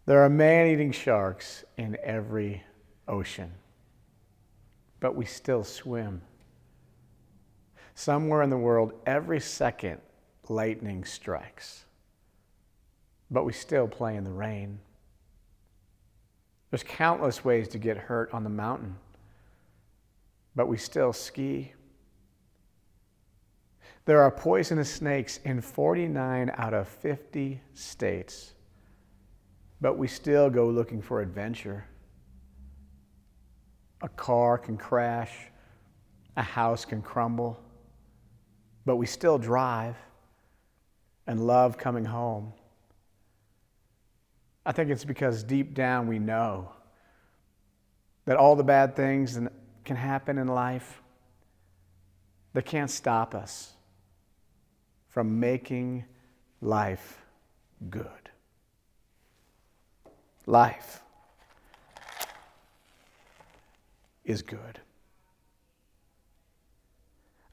There are man-eating sharks in every ocean, but we still swim. Somewhere in the world, every second, lightning strikes, but we still play in the rain. There's countless ways to get hurt on the mountain, but we still ski. There are poisonous snakes in 49 out of 50 states, but we still go looking for adventure. A car can crash, a house can crumble, but we still drive and love coming home. I think it's because deep down we know that all the bad things that can happen in life, they can't stop us from making life good. Life is good.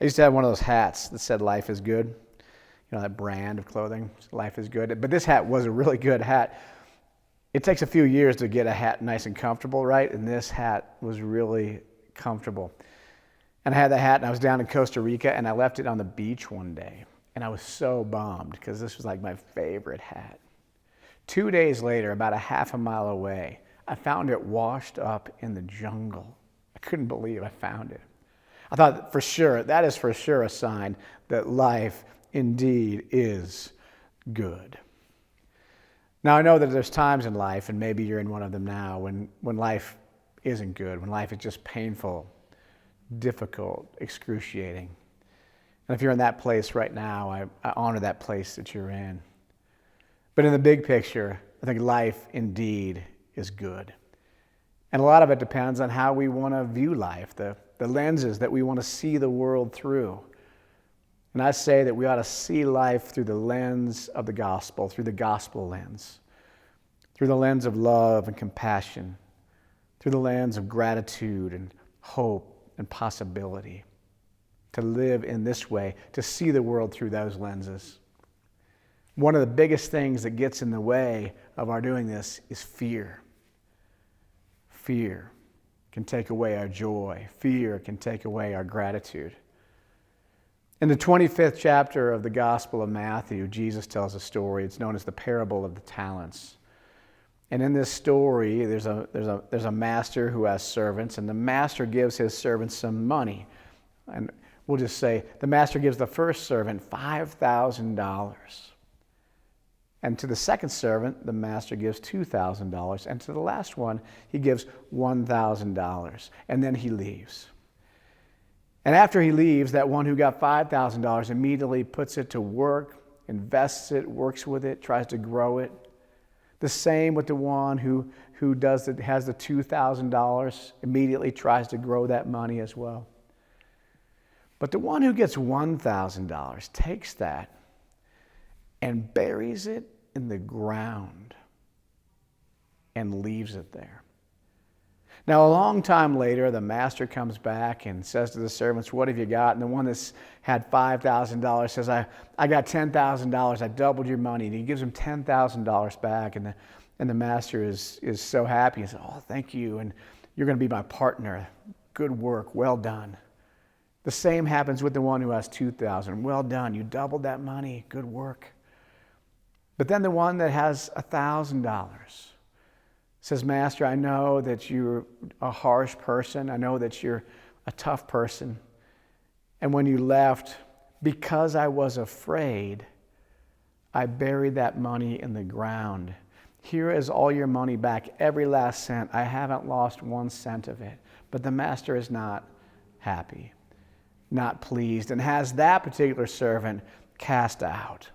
I used to have one of those hats that said life is good. You know, that brand of clothing, life is good. But this hat was a really good hat. It takes a few years to get a hat nice and comfortable, right? And this hat was really comfortable. And I had that hat, and I was down in Costa Rica, and I left it on the beach one day. And I was so bummed, because this was like my favorite hat. 2 days later, about a half a mile away, I found it washed up in the jungle. I couldn't believe I found it. I thought that is for sure a sign that life indeed is good. Now, I know that there's times in life, and maybe you're in one of them now, when life isn't good, when life is just painful, difficult, excruciating. And if you're in that place right now, I honor that place that you're in. But in the big picture, I think life indeed is good. And a lot of it depends on how we want to view life, the lenses that we want to see the world through. And I say that we ought to see life through the lens of the gospel, through the gospel lens, through the lens of love and compassion, through the lens of gratitude and hope and possibility. To live in this way, to see the world through those lenses. One of the biggest things that gets in the way of our doing this is fear. Fear can take away our joy. Fear can take away our gratitude. In the 25th chapter of the Gospel of Matthew, Jesus tells a story. It's known as the parable of the talents. And in this story, there's a master who has servants, and the master gives his servants some money. And we'll just say the master gives the first servant $5,000. And to the second servant, the master gives $2,000. And to the last one, he gives $1,000. And then he leaves. And after he leaves, that one who got $5,000 immediately puts it to work, invests it, works with it, tries to grow it. The same with the one who has the $2,000, immediately tries to grow that money as well. But the one who gets $1,000 takes that and buries it in the ground and leaves it there. Now, a long time later, the master comes back and says to the servants, "What have you got?" And the one that's had $5,000 says, I got $10,000. I doubled your money. And he gives him $10,000 back. And the master is so happy. He says, "Oh, thank you. And you're going to be my partner. Good work. Well done." The same happens with the one who has $2,000. "Well done. You doubled that money. Good work." But then the one that has $1,000 says, "Master, I know that you're a harsh person. I know that you're a tough person. And when you left, because I was afraid, I buried that money in the ground. Here is all your money back, every last cent. I haven't lost 1 cent of it." But the master is not happy, not pleased, and has that particular servant cast out.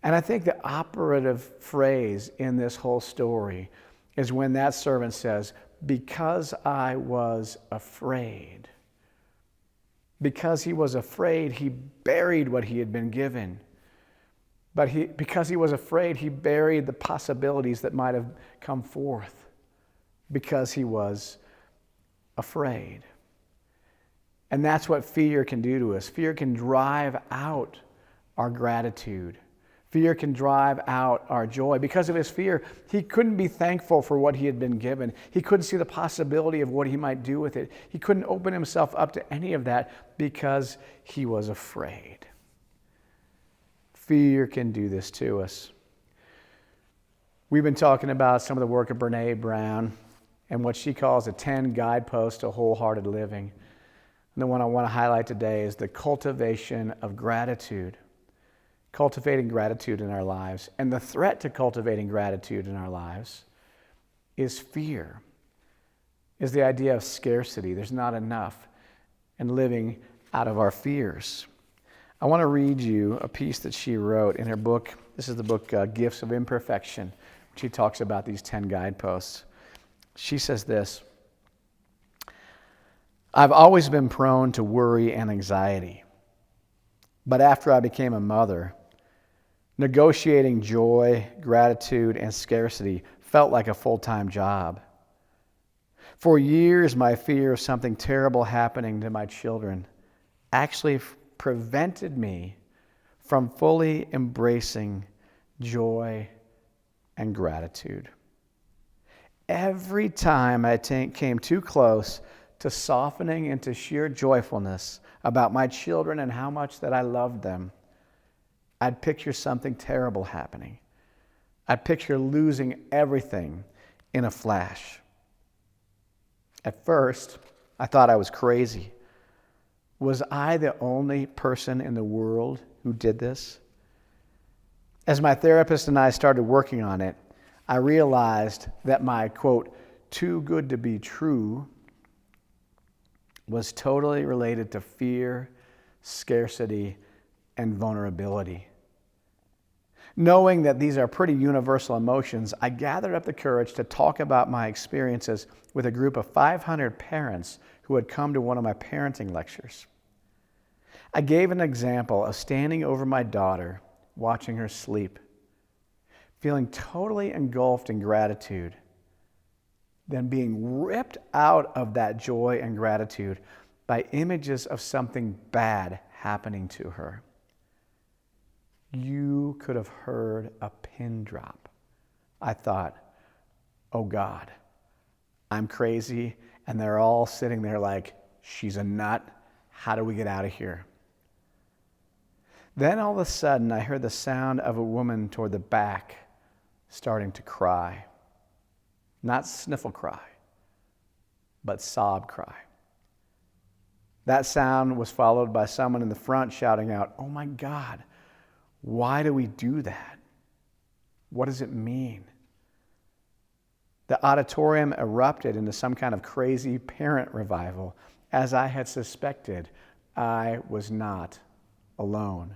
And I think the operative phrase in this whole story is when that servant says, "Because I was afraid." Because he was afraid, he buried what he had been given. But because he was afraid, he buried the possibilities that might have come forth. Because he was afraid. And that's what fear can do to us. Fear can drive out our gratitude. Fear can drive out our joy. Because of his fear, he couldn't be thankful for what he had been given. He couldn't see the possibility of what he might do with it. He couldn't open himself up to any of that because he was afraid. Fear can do this to us. We've been talking about some of the work of Brené Brown and what she calls the 10 guideposts to wholehearted living. And the one I want to highlight today is the cultivation of gratitude. Cultivating gratitude in our lives. And the threat to cultivating gratitude in our lives is fear, is the idea of scarcity. There's not enough, and living out of our fears. I want to read you a piece that she wrote in her book. This is the book Gifts of Imperfection. She talks about these 10 guideposts. She says this: I've always been prone to worry and anxiety. But after I became a mother, negotiating joy, gratitude, and scarcity felt like a full-time job. For years, my fear of something terrible happening to my children actually prevented me from fully embracing joy and gratitude. Every time I came too close to softening into sheer joyfulness about my children and how much that I loved them, I'd picture something terrible happening. I'd picture losing everything in a flash. At first, I thought I was crazy. Was I the only person in the world who did this? As my therapist and I started working on it, I realized that my, quote, too good to be true was totally related to fear, scarcity, and vulnerability. Knowing that these are pretty universal emotions, I gathered up the courage to talk about my experiences with a group of 500 parents who had come to one of my parenting lectures. I gave an example of standing over my daughter, watching her sleep, feeling totally engulfed in gratitude, then being ripped out of that joy and gratitude by images of something bad happening to her. You could have heard a pin drop. I thought, oh God, I'm crazy, and they're all sitting there like, she's a nut. How do we get out of here? Then all of a sudden, I heard the sound of a woman toward the back starting to cry. Not sniffle cry, but sob cry. That sound was followed by someone in the front shouting out, oh my God, why do we do that? What does it mean? The auditorium erupted into some kind of crazy parent revival. As I had suspected, I was not alone.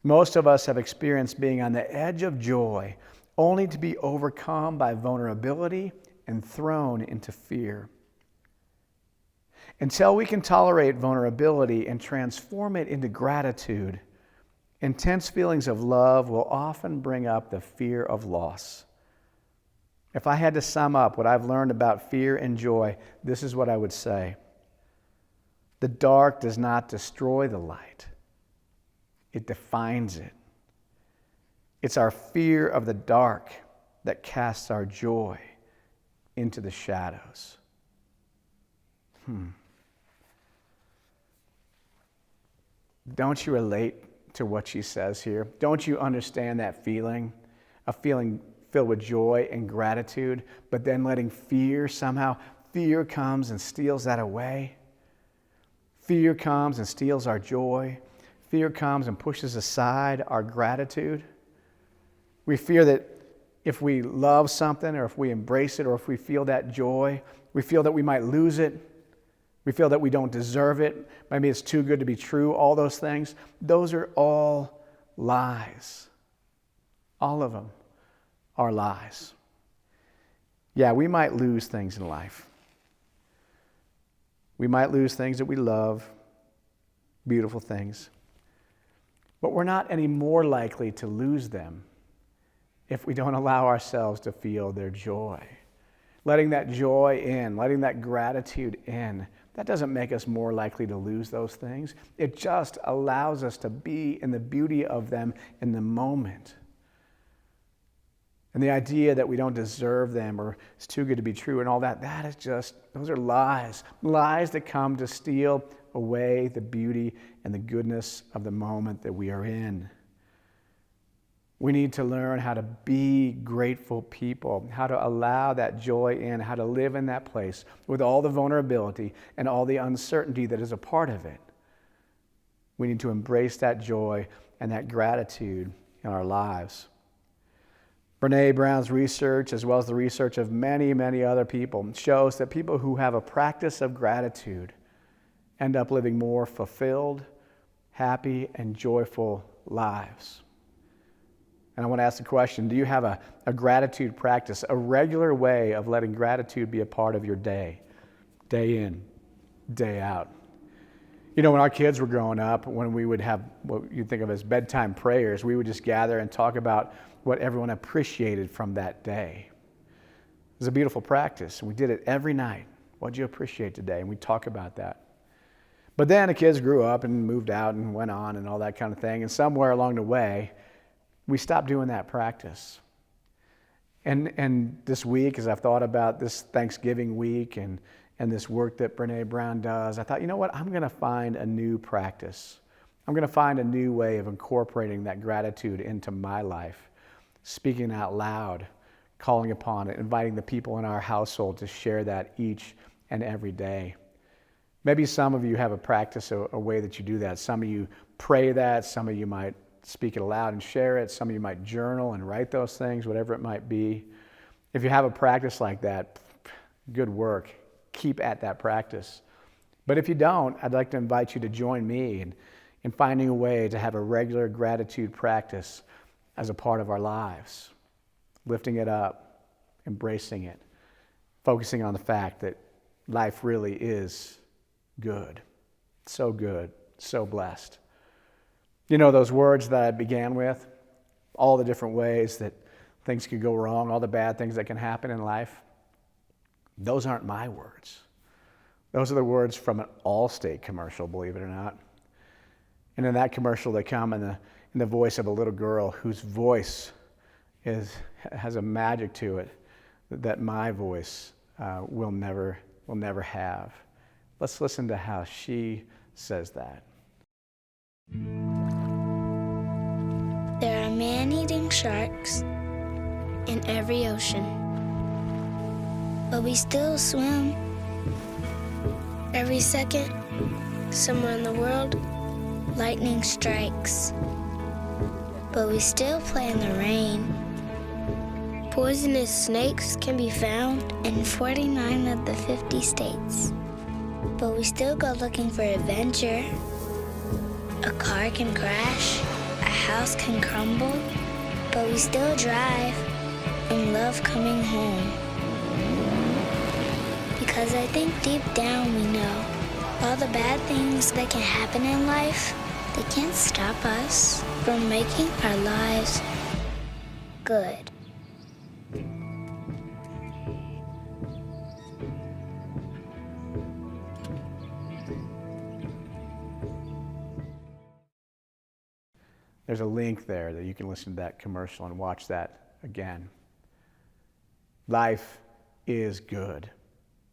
Most of us have experienced being on the edge of joy, only to be overcome by vulnerability and thrown into fear. Until we can tolerate vulnerability and transform it into gratitude, intense feelings of love will often bring up the fear of loss. If I had to sum up what I've learned about fear and joy, this is what I would say. The dark does not destroy the light. It defines it. It's our fear of the dark that casts our joy into the shadows. Don't you relate to what she says here? Don't you understand that feeling? A feeling filled with joy and gratitude, but then letting fear comes and steals that away. Fear comes and steals our joy. Fear comes and pushes aside our gratitude. We fear that if we love something, or if we embrace it, or if we feel that joy, we feel that we might lose it. We feel that we don't deserve it. Maybe it's too good to be true. All those things, those are all lies. All of them are lies. Yeah, we might lose things in life. We might lose things that we love, beautiful things. But we're not any more likely to lose them if we don't allow ourselves to feel their joy. Letting that joy in, letting that gratitude in, that doesn't make us more likely to lose those things. It just allows us to be in the beauty of them in the moment. And the idea that we don't deserve them or it's too good to be true and all that, those are lies. Lies that come to steal away the beauty and the goodness of the moment that we are in. We need to learn how to be grateful people, how to allow that joy in, how to live in that place with all the vulnerability and all the uncertainty that is a part of it. We need to embrace that joy and that gratitude in our lives. Brene Brown's research, as well as the research of many, many other people, shows that people who have a practice of gratitude end up living more fulfilled, happy, and joyful lives. And I want to ask the question, do you have a gratitude practice, a regular way of letting gratitude be a part of your day in, day out? You know, when our kids were growing up, when we would have what you'd think of as bedtime prayers, we would just gather and talk about what everyone appreciated from that day. It was a beautiful practice, and we did it every night. What did you appreciate today? And we'd talk about that. But then the kids grew up and moved out and went on and all that kind of thing, and somewhere along the way, we stopped doing that practice. And this week, as I've thought about this Thanksgiving week and this work that Brene Brown does, I thought, you know what? I'm going to find a new practice. I'm going to find a new way of incorporating that gratitude into my life, speaking out loud, calling upon it, inviting the people in our household to share that each and every day. Maybe some of you have a practice, a way that you do that. Some of you pray that. Some of you might speak it aloud and share it. Some of you might journal and write those things, whatever it might be. If you have a practice like that, good work. Keep at that practice. But if you don't, I'd like to invite you to join me in finding a way to have a regular gratitude practice as a part of our lives, lifting it up, embracing it, focusing on the fact that life really is good, so blessed. You know those words that I began with, all the different ways that things could go wrong, all the bad things that can happen in life? Those aren't my words. Those are the words from an Allstate commercial, believe it or not. And in that commercial, they come in the voice of a little girl whose voice has a magic to it that my voice will never have. Let's listen to how she says that. There are man-eating sharks in every ocean, but we still swim. Every second, somewhere in the world, lightning strikes, but we still play in the rain. Poisonous snakes can be found in 49 of the 50 states, but we still go looking for adventure. A car can crash, a house can crumble, but we still drive and love coming home. Because I think deep down we know all the bad things that can happen in life, they can't stop us from making our lives good. There's a link there that you can listen to that commercial and watch that again. Life is good.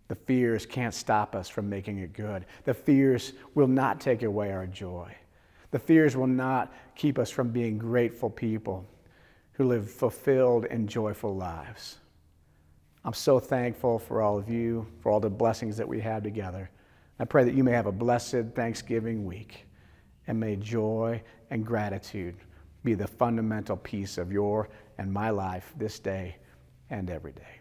The fears can't stop us from making it good. The fears will not take away our joy. The fears will not keep us from being grateful people who live fulfilled and joyful lives. I'm so thankful for all of you, for all the blessings that we have together. I pray that you may have a blessed Thanksgiving week, and may joy and gratitude be the fundamental piece of your and my life this day and every day.